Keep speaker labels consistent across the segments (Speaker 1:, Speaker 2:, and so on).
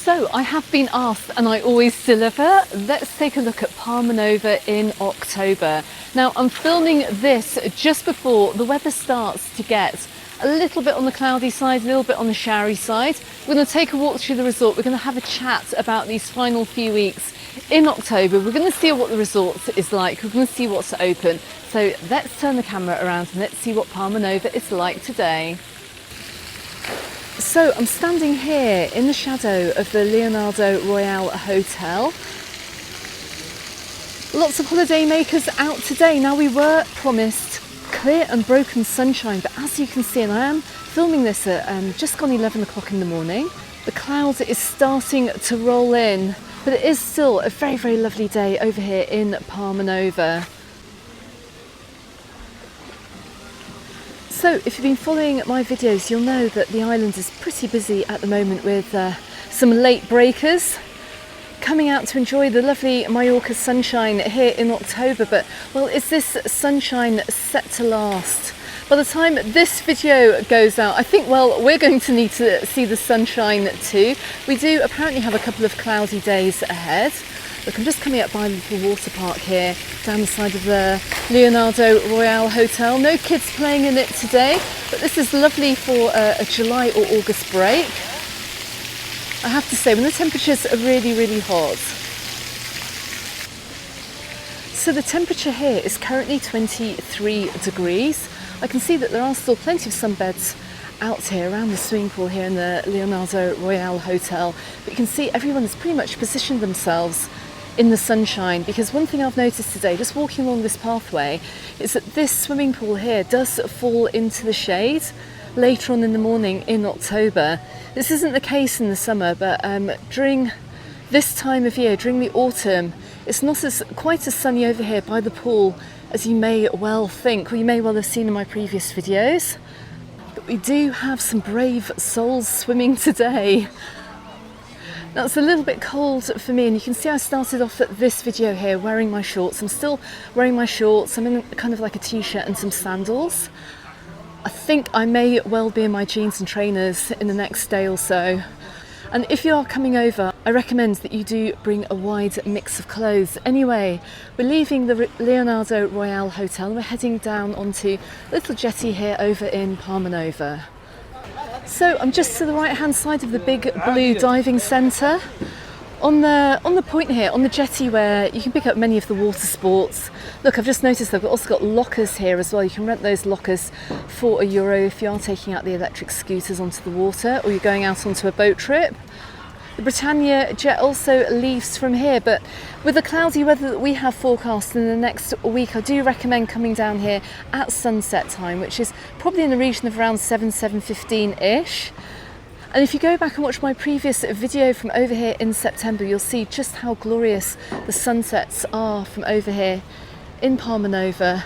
Speaker 1: So I have been asked, and I always deliver. Let's take a look at Palmanova in October. Now I'm filming this just before the weather starts to get a little bit on the cloudy side, a little bit on the showery side. We're going to take a walk through the resort. We're going to have a chat about these final few weeks in October. We're going to see what the resort is like. We're going to see what's open. So let's turn the camera around and let's see what Palmanova is like today. So I'm standing here in the shadow of the Leonardo Royale Hotel. Lots of holiday makers out today. Now we were promised clear and broken sunshine, but as you can see, and I am filming this at just gone 11 o'clock in the morning, the cloud is starting to roll in, but it is still a very, very lovely day over here in Palmanova. So if you've been following my videos, you'll know that the island is pretty busy at the moment with some late breakers coming out to enjoy the lovely Mallorca sunshine here in October. But, well, is this sunshine set to last? By the time this video goes out, I think, well, we're going to need to see the sunshine too. We do apparently have a couple of cloudy days ahead. Look, I'm just coming up by a little water park here down the side of the Leonardo Royale Hotel. No kids playing in it today, but this is lovely for a July or August break. I have to say, when the temperatures are really, really hot. So the temperature here is currently 23 degrees. I can see that there are still plenty of sunbeds out here around the swimming pool here in the Leonardo Royale Hotel. But you can see everyone has pretty much positioned themselves in the sunshine, because one thing I've noticed today, just walking along this pathway, is that this swimming pool here does fall into the shade later on in the morning in October. This isn't the case in the summer, but during this time of year, during the autumn, it's not quite as sunny over here by the pool as you may well think, or you may well have seen in my previous videos. But we do have some brave souls swimming today. Now it's a little bit cold for me, and you can see I started off this video here wearing my shorts. I'm still wearing my shorts. I'm in kind of like a t-shirt and some sandals. I think I may well be in my jeans and trainers in the next day or so. And if you are coming over, I recommend that you do bring a wide mix of clothes. Anyway, we're leaving the Leonardo Royale Hotel and we're heading down onto little Jetty here over in Palmanova. So I'm just to the right hand side of the big blue diving centre. On the point here, on the jetty, where you can pick up many of the water sports. Look, I've just noticed they've also got lockers here as well. You can rent those lockers for €1 if you are taking out the electric scooters onto the water or you're going out onto a boat trip. The Britannia jet also leaves from here, but with the cloudy weather that we have forecast in the next week, I do recommend coming down here at sunset time, which is probably in the region of around 7:15-ish. And if you go back and watch my previous video from over here in September, you'll see just how glorious the sunsets are from over here in Palmanova,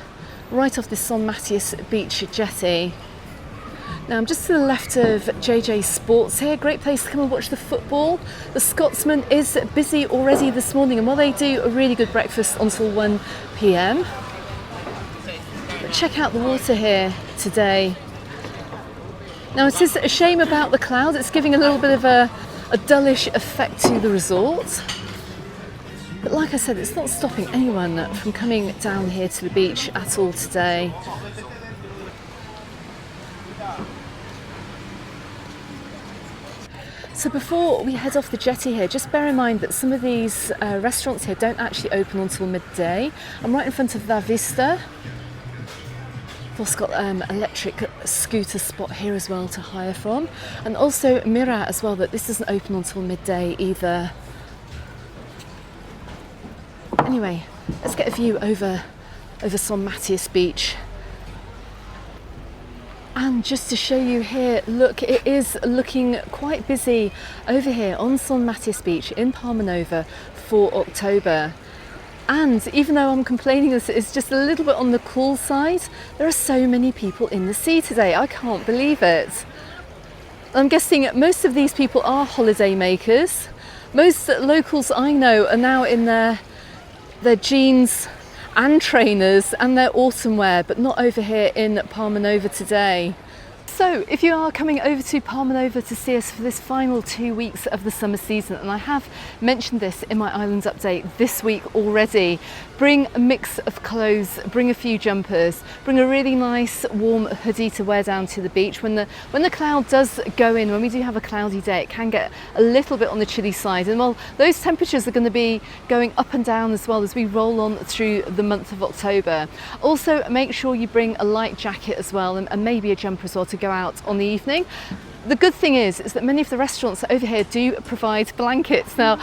Speaker 1: right off the San Matías Beach jetty. Now I'm just to the left of JJ Sports here, great place to come and watch the football. The Scotsman is busy already this morning, and while they do a really good breakfast until 1 p.m. But check out the water here today. Now it is a shame about the cloud, it's giving a little bit of a dullish effect to the resort. But like I said, it's not stopping anyone from coming down here to the beach at all today. So before we head off the jetty here, just bear in mind that some of these restaurants here don't actually open until midday. I'm right in front of La Vista. We've also got electric scooter spot here as well to hire from, and also Mira as well, that this doesn't open until midday either. Anyway, let's get a view over San Matías Beach. And just to show you here, look, it is looking quite busy over here on San Matías Beach in Palmanova for October. And even though I'm complaining this is just a little bit on the cool side, there are so many people in the sea today. I can't believe it. I'm guessing most of these people are holiday makers. Most locals I know are now in their jeans and trainers and their autumn wear, but not over here in Palmanova today. So if you are coming over to Palmanova to see us for this final 2 weeks of the summer season, and I have mentioned this in my islands update this week already, bring a mix of clothes, bring a few jumpers, bring a really nice warm hoodie to wear down to the beach. When the cloud does go in, when we do have a cloudy day, it can get a little bit on the chilly side, and well, those temperatures are going to be going up and down as well as we roll on through the month of October. Also make sure you bring a light jacket as well, and maybe a jumper as well to go out on the evening. The good thing is that many of the restaurants over here do provide blankets. Now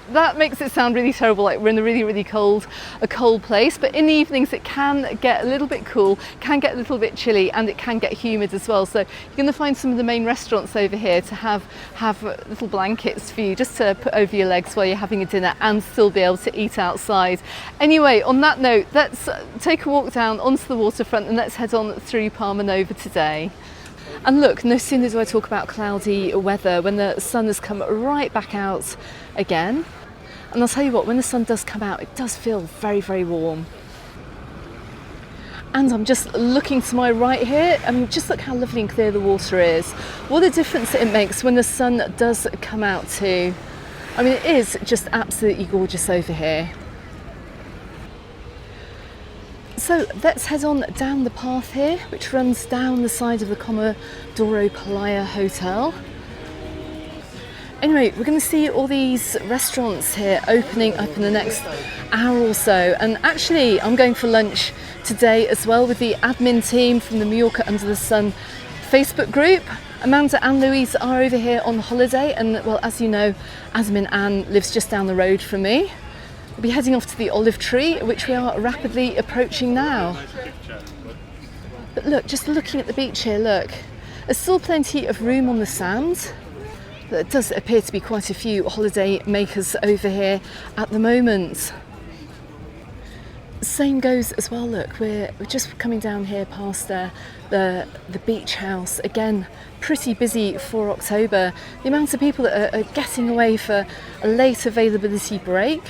Speaker 1: that makes it sound really terrible, like we're in a really cold place, but in the evenings it can get a little bit cool, can get a little bit chilly, and it can get humid as well. So you're going to find some of the main restaurants over here to have little blankets for you just to put over your legs while you're having a dinner and still be able to eat outside. Anyway, on that note, let's take a walk down onto the waterfront and let's head on through Palmanova today. And look, no sooner do I talk about cloudy weather when the sun has come right back out again. And I'll tell you what, when the sun does come out, it does feel very warm. And I'm just looking to my right here. I mean, just look how lovely and clear the water is. What a difference it makes when the sun does come out too. I mean, it is just absolutely gorgeous over here. So let's head on down the path here, which runs down the side of the Comodoro Playa Hotel. Anyway, we're going to see all these restaurants here opening up in the next hour or so. And actually, I'm going for lunch today as well with the admin team from the Mallorca Under the Sun Facebook group. Amanda and Louise are over here on holiday, and well, as you know, admin Anne lives just down the road from me. We'll be heading off to the olive tree, which we are rapidly approaching now. But look, just looking at the beach here, look, there's still plenty of room on the sand. There does appear to be quite a few holiday makers over here at the moment. Same goes as well, look, we're just coming down here past the beach house. Again, pretty busy for October. The amount of people that are getting away for a late availability break.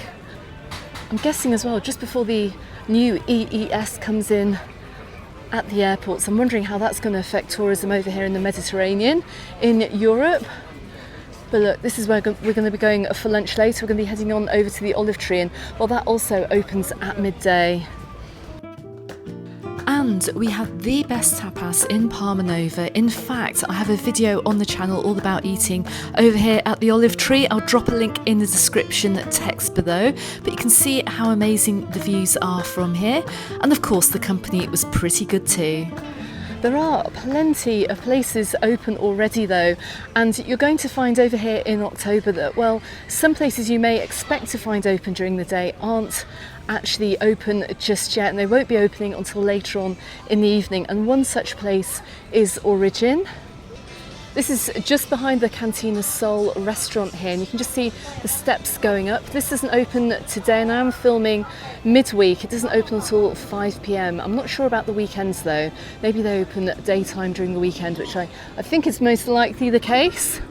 Speaker 1: I'm guessing as well, just before the new EES comes in at the airports, I'm wondering how that's going to affect tourism over here in the Mediterranean, in Europe. But look, this is where we're going to be going for lunch later. We're going to be heading on over to the olive tree, and well, that also opens at midday. And we have the best tapas in Palmanova. In fact, I have a video on the channel all about eating over here at the olive tree. I'll drop a link in the description text below, but you can see how amazing the views are from here. And of course, the company was pretty good too. There are plenty of places open already though, and you're going to find over here in October that, well, some places you may expect to find open during the day aren't actually open just yet, and they won't be opening until later on in the evening. And one such place is Origin. This is just behind the Cantina Sol restaurant here, and you can just see the steps going up. This doesn't open today, and I'm filming midweek. It doesn't open until 5 p.m. I'm not sure about the weekends though. Maybe they open at daytime during the weekend, which I think is most likely the case.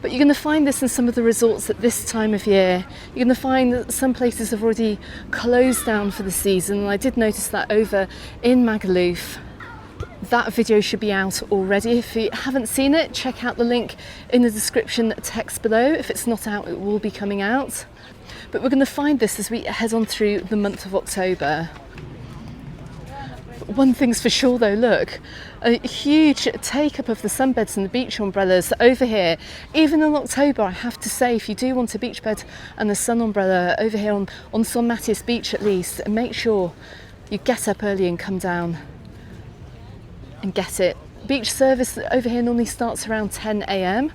Speaker 1: But you're going to find this in some of the resorts at this time of year. You're going to find that some places have already closed down for the season, and I did notice that over in Magaluf. That video should be out already. If you haven't seen it, check out the link in the description text below. If it's not out, it will be coming out. But we're going to find this as we head on through the month of October. One thing's for sure though, look, a huge take-up of the sunbeds and the beach umbrellas over here. Even in October, I have to say, if you do want a beach bed and a sun umbrella over here on San Matías Beach at least, and make sure you get up early and come down and get it. Beach service over here normally starts around 10 a.m.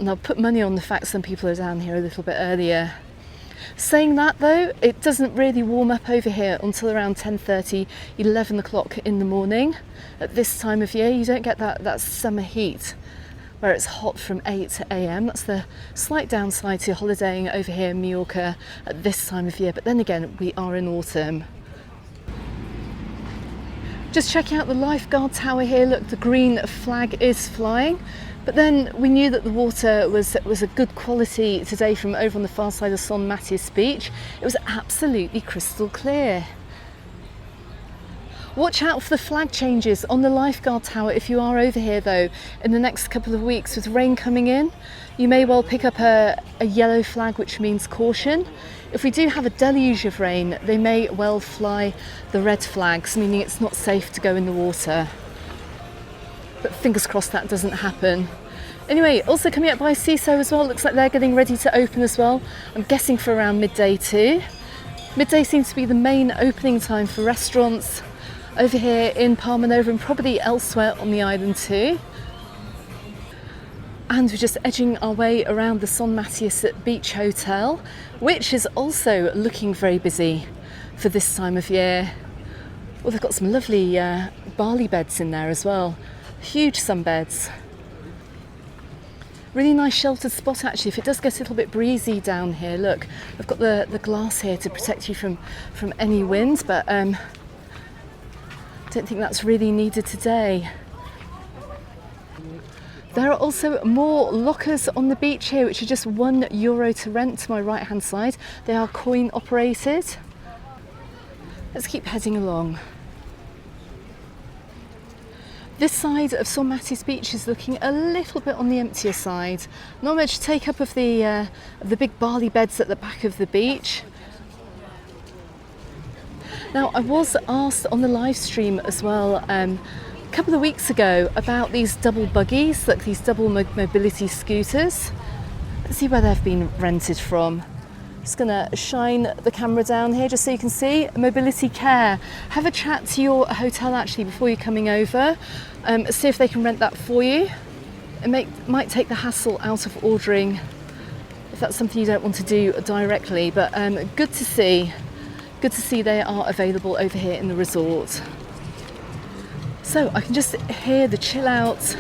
Speaker 1: and I'll put money on the fact some people are down here a little bit earlier. Saying that though, it doesn't really warm up over here until around 10:30, 11 o'clock in the morning. At this time of year, you don't get that summer heat where it's hot from 8 a.m. That's the slight downside to holidaying over here in Mallorca at this time of year. But then again, we are in autumn. Just checking out the lifeguard tower here. Look, the green flag is flying. But then we knew that the water was a good quality today from over on the far side of San Matías Beach. It was absolutely crystal clear. Watch out for the flag changes on the lifeguard tower if you are over here though in the next couple of weeks with rain coming in. You may well pick up a yellow flag, which means caution. If we do have a deluge of rain, they may well fly the red flags, meaning it's not safe to go in the water. But fingers crossed that doesn't happen. Anyway, also coming up by Seeso as well, looks like they're getting ready to open as well. I'm guessing for around midday too. Midday seems to be the main opening time for restaurants over here in Palmanova and probably elsewhere on the island too. And we're just edging our way around the Son Matthias Beach Hotel, which is also looking very busy for this time of year. Well, they've got some lovely barley beds in there as well. Huge sunbeds. Really nice sheltered spot actually. If it does get a little bit breezy down here, look, I've got the glass here to protect you from any wind, but don't think that's really needed today. There are also more lockers on the beach here, which are just €1 to rent to my right hand side. They are coin operated. Let's keep heading along. This side of Son Matthias Beach is looking a little bit on the emptier side. Not much take up of the big barley beds at the back of the beach. Now, I was asked on the live stream as well a couple of weeks ago about these double buggies, like these double mobility scooters. Let's see where they've been rented from. Just gonna shine the camera down here just so you can see. Mobility Care. Have a chat to your hotel actually before you're coming over. See if they can rent that for you. It might take the hassle out of ordering if that's something you don't want to do directly, but good to see. Good to see they are available over here in the resort. So I can just hear the chill out,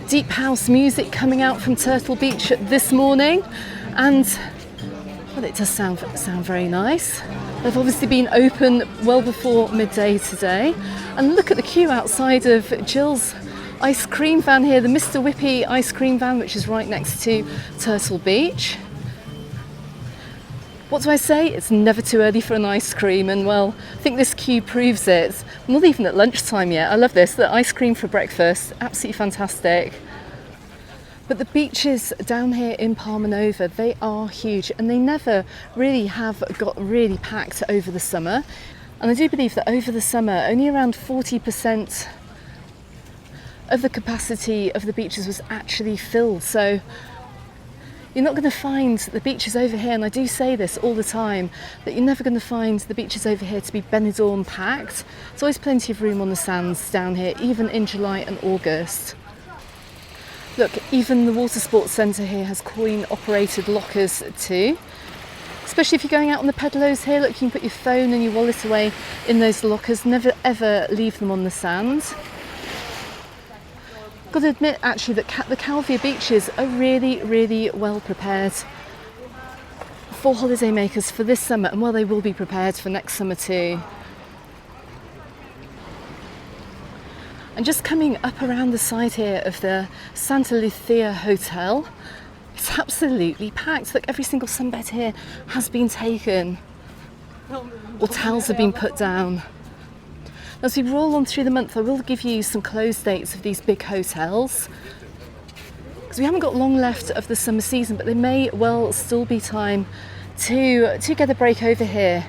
Speaker 1: deep house music coming out from Turtle Beach this morning, and well, it does sound very nice. They've obviously been open well before midday today. And look at the queue outside of Jill's ice cream van here, the Mr. Whippy ice cream van, which is right next to Turtle Beach. What do I say? It's never too early for an ice cream, and well, I think this queue proves it. I'm not even at lunchtime yet. I love this, the ice cream for breakfast, absolutely fantastic. But the beaches down here in Palmanova, they are huge and they never really have got really packed over the summer. And I do believe that over the summer, only around 40% of the capacity of the beaches was actually filled. So you're not going to find the beaches over here, and I do say this all the time, that you're never going to find the beaches over here to be Benidorm packed. There's always plenty of room on the sands down here, even in July and August. Look, even the water sports centre here has coin operated lockers too. Especially if you're going out on the pedalos here, look, you can put your phone and your wallet away in those lockers, never ever leave them on the sand. Got to admit actually that the Calvia beaches are really, really well prepared for holidaymakers for this summer, and well, they will be prepared for next summer too. And just coming up around the side here of the Santa Lucia Hotel, it's absolutely packed. Look, every single sunbed here has been taken, or towels have been put down. As we roll on through the month, I will give you some close dates of these big hotels, because we haven't got long left of the summer season, but there may well still be time to get a break over here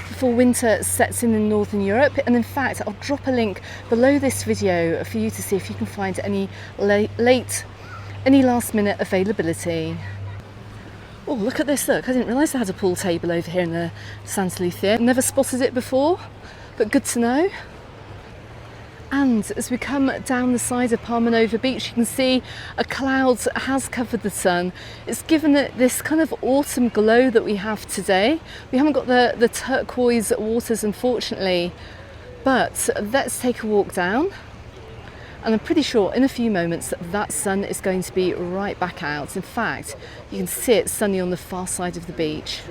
Speaker 1: before winter sets in Northern Europe. And in fact, I'll drop a link below this video for you to see if you can find any any last minute availability. Oh, look at this, look, I didn't realise they had a pool table over here in the Santa Lucia. Never spotted it before, but good to know. And as we come down the side of Palmanova Beach, you can see a cloud has covered the sun. It's given it this kind of autumn glow that we have today. We haven't got the turquoise waters, unfortunately, but let's take a walk down. And I'm pretty sure in a few moments that sun is going to be right back out. In fact, you can see it sunny on the far side of the beach.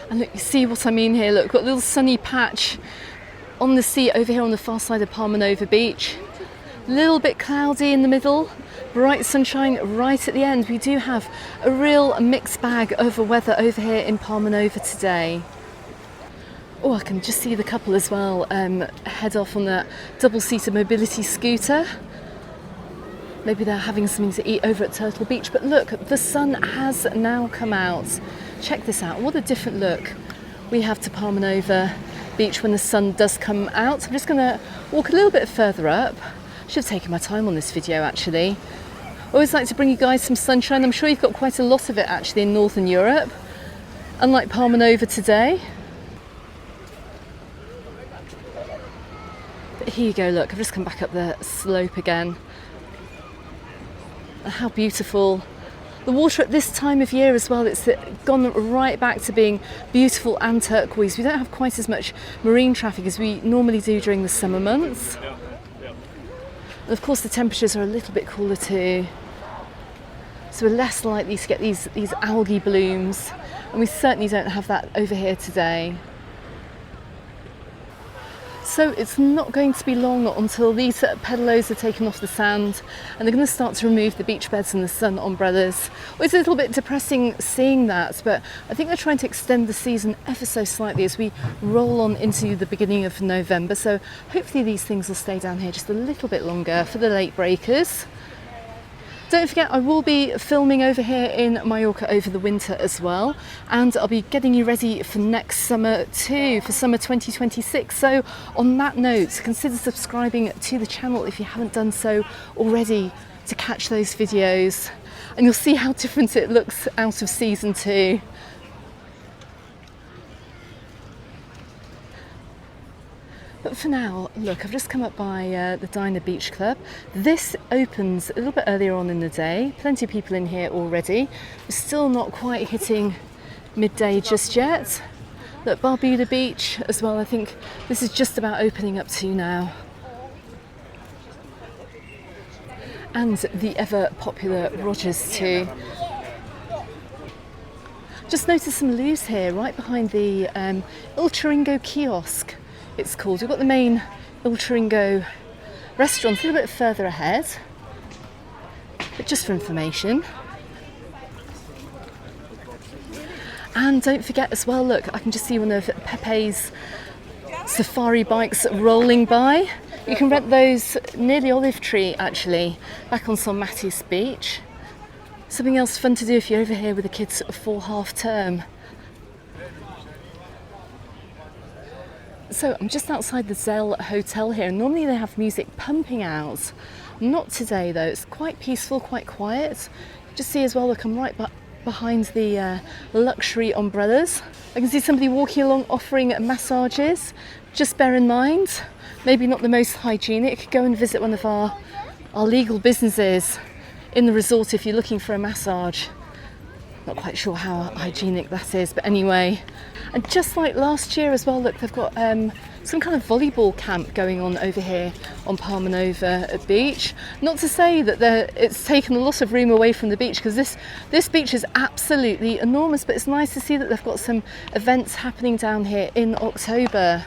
Speaker 1: And look, you see what I mean here. Look, got a little sunny patch on the sea over here on the far side of Palmanova Beach. A little bit cloudy in the middle, bright sunshine right at the end. We do have a real mixed bag of weather over here in Palmanova today. Oh, I can just see the couple as well head off on that double-seater mobility scooter. Maybe they're having something to eat over at Turtle Beach. But look, the sun has now come out. Check this out. What a different look we have to Palmanova Beach when the sun does come out. I'm just going to walk a little bit further up. Should have taken my time on this video actually. I always like to bring you guys some sunshine. I'm sure you've got quite a lot of it actually in Northern Europe, unlike Palmanova today. But here you go, look, I've just come back up the slope again. How beautiful. The water at this time of year as well, it's gone right back to being beautiful and turquoise. We don't have quite as much marine traffic as we normally do during the summer months. And of course the temperatures are a little bit cooler too. So we're less likely to get these algae blooms. And we certainly don't have that over here today. So it's not going to be long until these pedalos are taken off the sand and they're going to start to remove the beach beds and the sun umbrellas. Well, it's a little bit depressing seeing that, but I think they're trying to extend the season ever so slightly as we roll on into the beginning of November. So hopefully these things will stay down here just a little bit longer for the late breakers. Don't forget, I will be filming over here in Mallorca over the winter as well, and I'll be getting you ready for next summer too, for summer 2026. So on that note, consider subscribing to the channel if you haven't done so already to catch those videos, and you'll see how different it looks out of season 2. But for now, look, I've just come up by the Diner Beach Club. This opens a little bit earlier on in the day. Plenty of people in here already. We're still not quite hitting midday just yet. Look, Barbuda Beach as well. I think this is just about opening up too now. And the ever popular Rogers too. Just noticed some loos here right behind the Il Chiringo kiosk. It's called. We've got the main Il Chiringo restaurant a little bit further ahead, but just for information. And don't forget as well, look, I can just see one of Pepe's safari bikes rolling by. You can rent those near the olive tree actually, back on San Matis Beach. Something else fun to do if you're over here with the kids for half term. So I'm just outside the Zell Hotel here, and normally they have music pumping out. Not today though, it's quite peaceful, quite quiet. Just see as well, look, I'm right behind the luxury umbrellas. I can see somebody walking along offering massages. Just bear in mind, maybe not the most hygienic. Go and visit one of our legal businesses in the resort if you're looking for a massage. Not quite sure how hygienic that is, but anyway. And just like last year as well, look, they've got some kind of volleyball camp going on over here on Palmanova Beach. Not to say that it's taken a lot of room away from the beach, because this beach is absolutely enormous, but it's nice to see that they've got some events happening down here in October.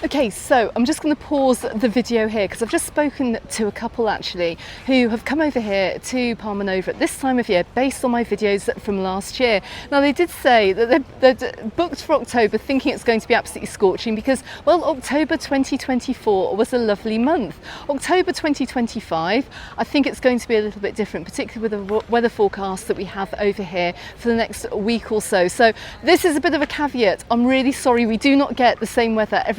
Speaker 1: Okay, so I'm just going to pause the video here because I've just spoken to a couple actually who have come over here to Palmanova at this time of year based on my videos from last year. Now they did say that they're booked for October thinking it's going to be absolutely scorching because, well, October 2024 was a lovely month. October 2025, I think it's going to be a little bit different, particularly with the weather forecast that we have over here for the next week or so. So this is a bit of a caveat. I'm really sorry, we do not get the same weather at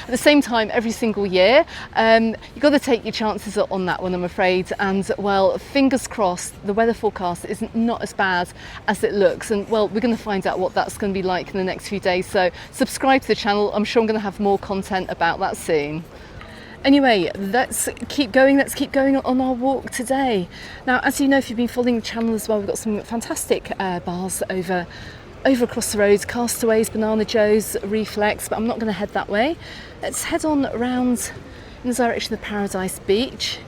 Speaker 1: the same time every single year. You've got to take your chances on that one, I'm afraid. And well, fingers crossed, the weather forecast is not as bad as it looks. And well, we're going to find out what that's going to be like in the next few days. So subscribe to the channel. I'm sure I'm going to have more content about that soon. Anyway, let's keep going on our walk today. Now, as you know, if you've been following the channel as well, we've got some fantastic bars over across the road, Castaways, Banana Joe's, Reflex, but I'm not going to head that way. Let's head on around in the direction of Paradise Beach.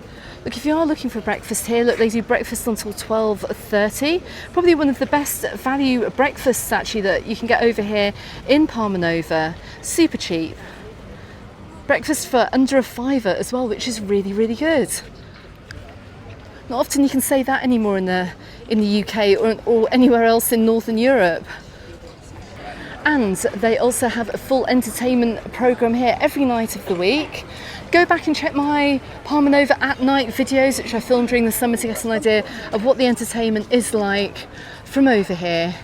Speaker 1: Look, if you are looking for breakfast here, look, they do breakfast until 12:30. Probably one of the best value breakfasts actually that you can get over here in Palmanova. Super cheap. Breakfast for under £5 as well, which is really, really good. Not often you can say that anymore in the UK or anywhere else in Northern Europe. And they also have a full entertainment programme here every night of the week. Go back and check my Palmanova at night videos, which I filmed during the summer, to get an idea of what the entertainment is like from over here.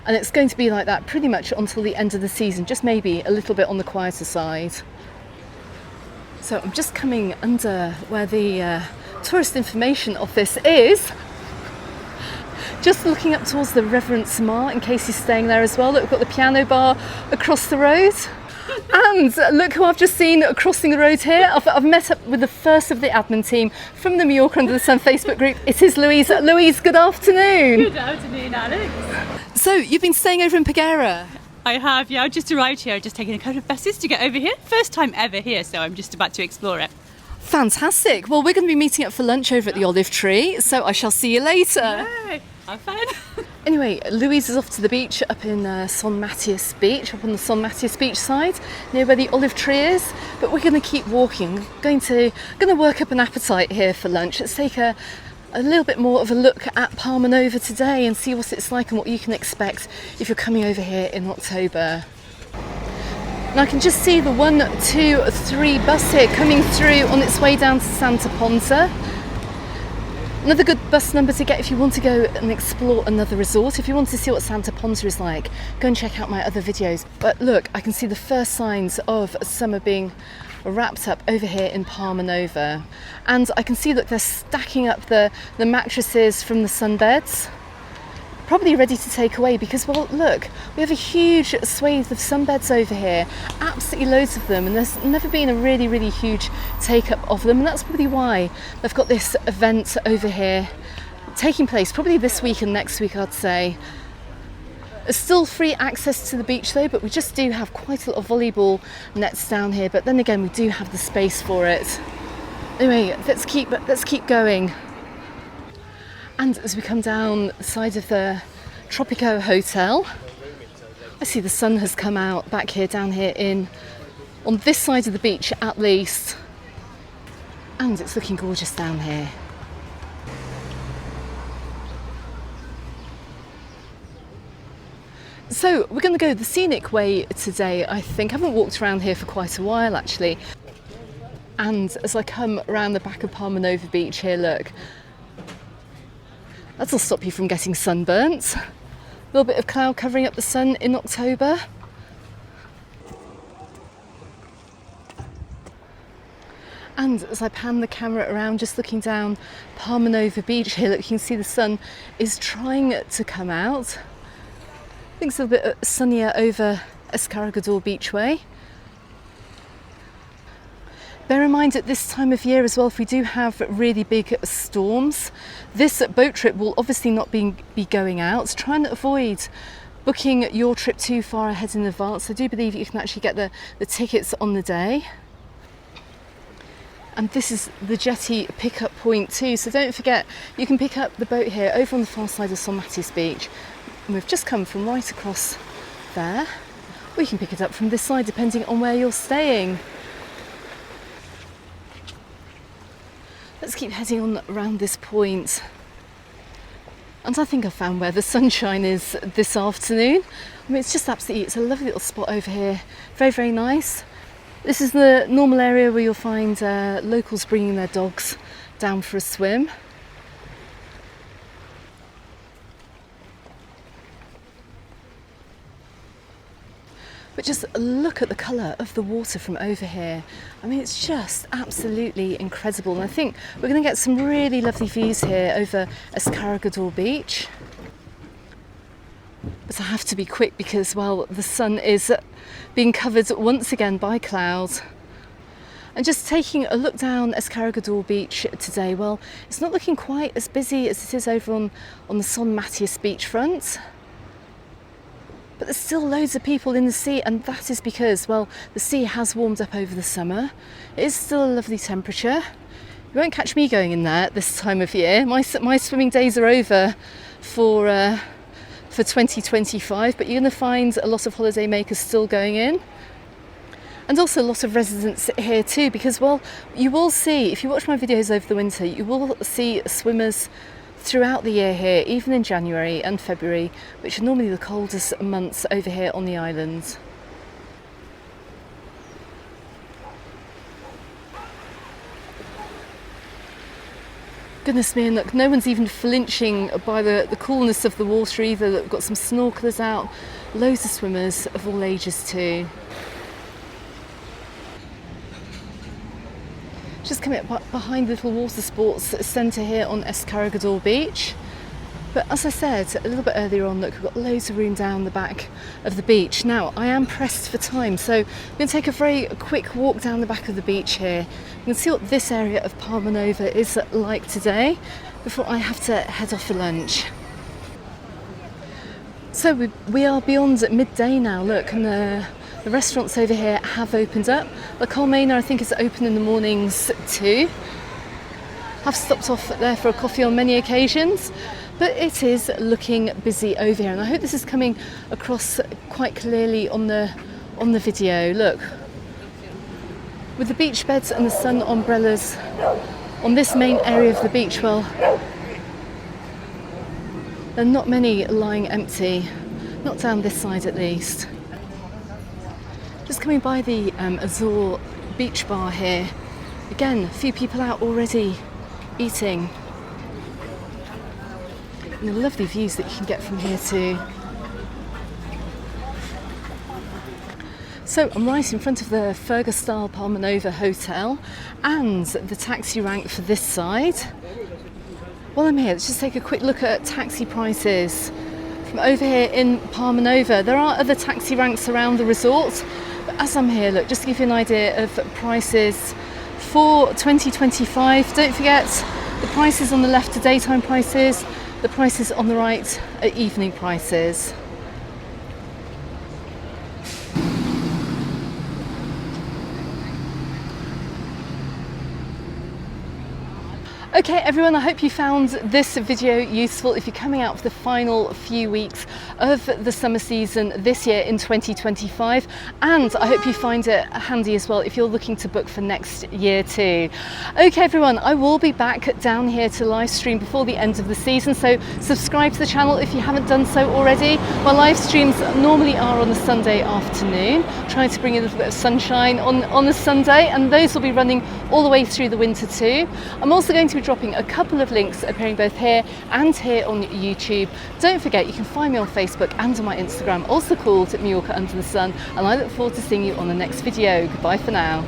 Speaker 1: And it's going to be like that pretty much until the end of the season, just maybe a little bit on the quieter side. So I'm just coming under where the Tourist Information Office is. Just looking up towards the Reverence Mar, in case you're staying there as well. Look, we've got the piano bar across the road. And look who I've just seen crossing the road here. I've met up with the first of the admin team from the Mallorca Under the Sun Facebook group. It is Louise. Louise, good afternoon.
Speaker 2: Good afternoon, Alex.
Speaker 1: So you've been staying over in Peguera?
Speaker 2: I have, yeah. I just arrived here. I've just taken a couple of buses to get over here. First time ever here, so I'm just about to explore it.
Speaker 1: Fantastic. Well, we're going to be meeting up for lunch over at the Olive Tree, so I shall see you later.
Speaker 2: Yay. Have fun.
Speaker 1: Anyway, Louise is off to the beach up in Son Matthias Beach, up on the Son Matthias Beach side, near where the olive tree is. But we're going to keep walking. Going to work up an appetite here for lunch. Let's take a little bit more of a look at Palmanova today and see what it's like and what you can expect if you're coming over here in October. And I can just see the 1, 2, 3 bus here coming through on its way down to Santa Ponsa. Another good bus number to get if you want to go and explore another resort. If you want to see what Santa Ponsa is like, go and check out my other videos. But look, I can see the first signs of summer being wrapped up over here in Palmanova. And I can see that they're stacking up the mattresses from the sunbeds. Probably ready to take away because, well, look, we have a huge swathe of sunbeds over here, absolutely loads of them, and there's never been a really, really huge take-up of them, and that's probably why they've got this event over here taking place, probably this week and next week, I'd say. There's still free access to the beach though, but we just do have quite a lot of volleyball nets down here, but then again, we do have the space for it. Anyway, let's keep going. And as we come down the side of the Tropico Hotel, I see the sun has come out back here, down here on this side of the beach at least. And it's looking gorgeous down here. So we're going to go the scenic way today, I think. I haven't walked around here for quite a while actually. And as I come around the back of Palmanova Beach here, look, that'll stop you from getting sunburnt. A little bit of cloud covering up the sun in October. And as I pan the camera around, just looking down Palmanova Beach here, look, you can see the sun is trying to come out. I think it's a little bit sunnier over Escardegodor Beachway. Bear in mind at this time of year as well, if we do have really big storms, this boat trip will obviously not be going out. Try and avoid booking your trip too far ahead in advance. I do believe you can actually get the tickets on the day. And this is the Jetty pickup point too, so don't forget you can pick up the boat here over on the far side of Son Matthias Beach. And we've just come from right across there. Or you can pick it up from this side depending on where you're staying. Let's keep heading on around this point. And I think I found where the sunshine is this afternoon. I mean, it's just absolutely, it's a lovely little spot over here. Very, very nice. This is the normal area where you'll find locals bringing their dogs down for a swim. But just look at the colour of the water from over here. I mean, it's just absolutely incredible. And I think we're going to get some really lovely views here over Escardegodor Beach. But I have to be quick because, well, the sun is being covered once again by clouds. And just taking a look down Escardegodor Beach today, well, it's not looking quite as busy as it is over on the Son Matthias beachfront. But there's still loads of people in the sea, and that is because, well, the sea has warmed up over the summer. It is still a lovely temperature. You won't catch me going in there this time of year. My swimming days are over for 2025, but you're going to find a lot of holiday makers still going in. And also a lot of residents here too, because, well, you will see, if you watch my videos over the winter, you will see swimmers throughout the year here, even in January and February, which are normally the coldest months over here on the island. Goodness me, and look, no one's even flinching by the coolness of the water either. We've got some snorkelers out, loads of swimmers of all ages too. Just coming up behind the little water sports centre here on Escardegodor beach. But as I said a little bit earlier on, look, we've got loads of room down the back of the beach. Now, I am pressed for time, so I'm going to take a very quick walk down the back of the beach here. You can see what this area of Palmanova is like today before I have to head off for lunch. So we are beyond midday now, look, and the restaurants over here have opened up. The Colmena, I think, is open in the mornings too. I've stopped off there for a coffee on many occasions. But it is looking busy over here, and I hope this is coming across quite clearly on the video. Look, with the beach beds and the sun umbrellas on this main area of the beach, well, there are not many lying empty, not down this side at least. Just coming by the Azure beach bar here. Again, a few people out already eating. And the lovely views that you can get from here too. So I'm right in front of the Fergus-style Palmanova Hotel and the taxi rank for this side. While I'm here, let's just take a quick look at taxi prices from over here in Palmanova. There are other taxi ranks around the resort, but as I'm here, look, just to give you an idea of prices for 2025. Don't forget, the prices on the left are daytime prices. The prices on the right are evening prices. Okay everyone, I hope you found this video useful if you're coming out for the final few weeks of the summer season this year in 2025, and I hope you find it handy as well if you're looking to book for next year too. Okay everyone, I will be back down here to live stream before the end of the season, so subscribe to the channel if you haven't done so already. My live streams normally are on the Sunday afternoon, trying to bring a little bit of sunshine on the Sunday, and those will be running all the way through the winter too. I'm also going to be dropping a couple of links appearing both here and here on YouTube. Don't forget, you can find me on Facebook and on my Instagram, also called Mallorca Under the Sun, and I look forward to seeing you on the next video. Goodbye for now.